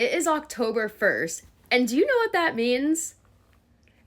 It is October 1st. And do you know what that means?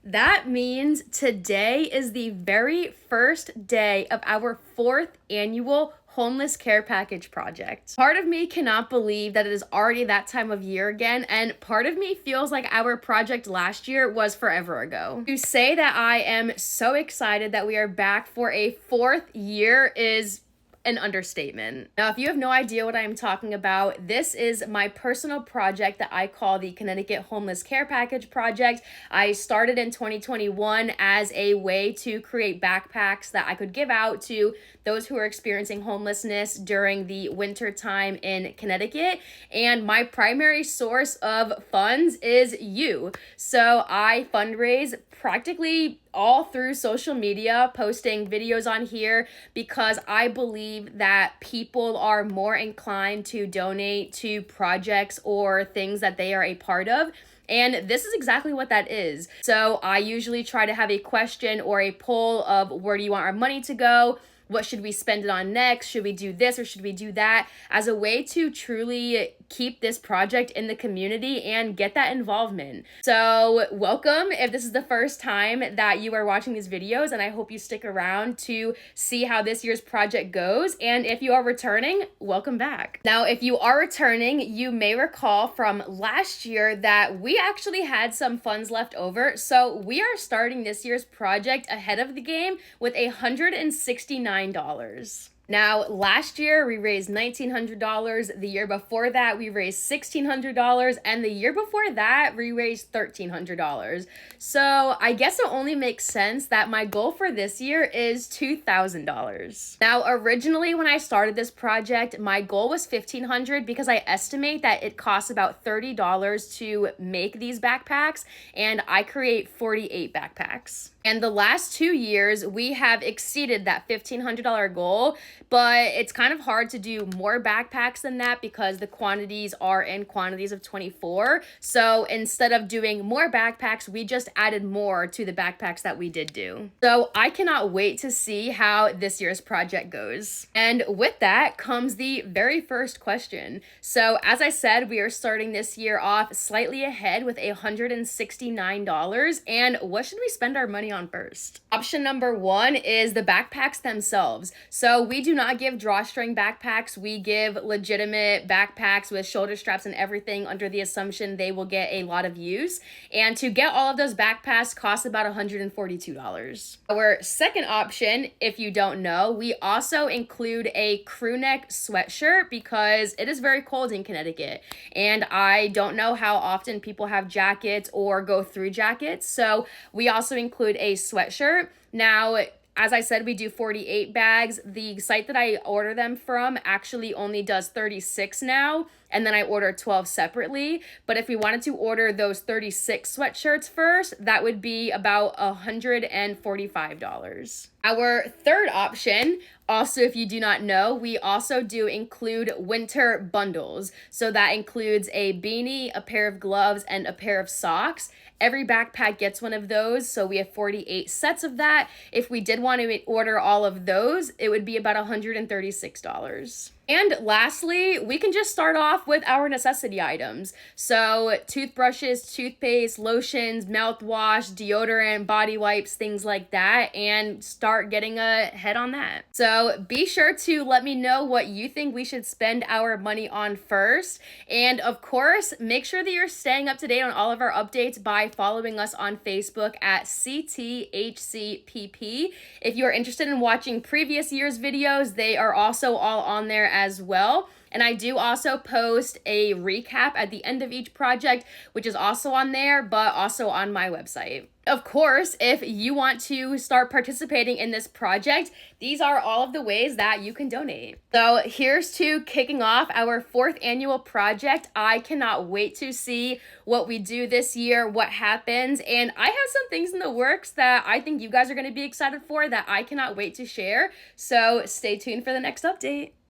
That means today is the very first day of our 4th annual homeless care package project. Part of me cannot believe that it is already that time of year again, and part of me feels like our project last year was forever ago. To say that I am so excited that we are back for a 4th year is an understatement. Now, if you have no idea what I'm talking about, this is my personal project that I call the Connecticut Homeless Care Package Project. I started in 2021 as a way to create backpacks that I could give out to those who are experiencing homelessness during the winter time in Connecticut. And my primary source of funds is you. So I fundraise practically all through social media, posting videos on here because I believe that people are more inclined to donate to projects or things that they are a part of. And this is exactly what that is. So I usually try to have a question or a poll of where do you want our money to go? What should we spend it on next? Should we do this or should we do that? As a way to truly keep this project in the community and get that involvement. So welcome if this is the first time that you are watching these videos, and I hope you stick around to see how this year's project goes. And if you are returning, welcome back. Now, if you are returning, you may recall from last year that we actually had some funds left over. So we are starting this year's project ahead of the game with $169. Now, last year we raised $1,900. The year before that we raised $1,600, and the year before that we raised $1,300. So I guess it only makes sense that my goal for this year is $2,000. Now, originally when I started this project, my goal was $1,500 because I estimate that it costs about $30 to make these backpacks, and I create 48 backpacks. And the last 2 years, we have exceeded that $1,500 goal, but it's kind of hard to do more backpacks than that because the quantities are in quantities of 24. So instead of doing more backpacks, we just added more to the backpacks that we did do. So I cannot wait to see how this year's project goes. And with that comes the very first question. So as I said, we are starting this year off slightly ahead with $169. And what should we spend our money on first? Option number 1 is the backpacks themselves. So we do not give drawstring backpacks. We give legitimate backpacks with shoulder straps and everything under the assumption they will get a lot of use. And to get all of those backpacks costs about $142. Our second option, if you don't know, we also include a crew neck sweatshirt because it is very cold in Connecticut. And I don't know how often people have jackets or go through jackets. So we also include a sweatshirt. Now, as I said, we do 48 bags. The site that I order them from actually only does 36 now, and then I order 12 separately. But if we wanted to order those 36 sweatshirts first, that would be about $145. Our third option, also, if you do not know, we also do include winter bundles. So that includes a beanie, a pair of gloves, and a pair of socks. Every backpack gets one of those, so we have 48 sets of that. If we did want to order all of those, it would be about $136. And lastly, we can just start off with our necessity items. So toothbrushes, toothpaste, lotions, mouthwash, deodorant, body wipes, things like that, and start getting ahead on that. So be sure to let me know what you think we should spend our money on first. And of course, make sure that you're staying up to date on all of our updates by following us on Facebook at CTHCPP. If you are interested in watching previous year's videos, they are also all on there as well. And I do also post a recap at the end of each project, which is also on there, but also on my website. Of course, if you want to start participating in this project, these are all of the ways that you can donate. So here's to kicking off our 4th annual project. I cannot wait to see what we do this year, what happens, and I have some things in the works that I think you guys are going to be excited for that I cannot wait to share. So stay tuned for the next update.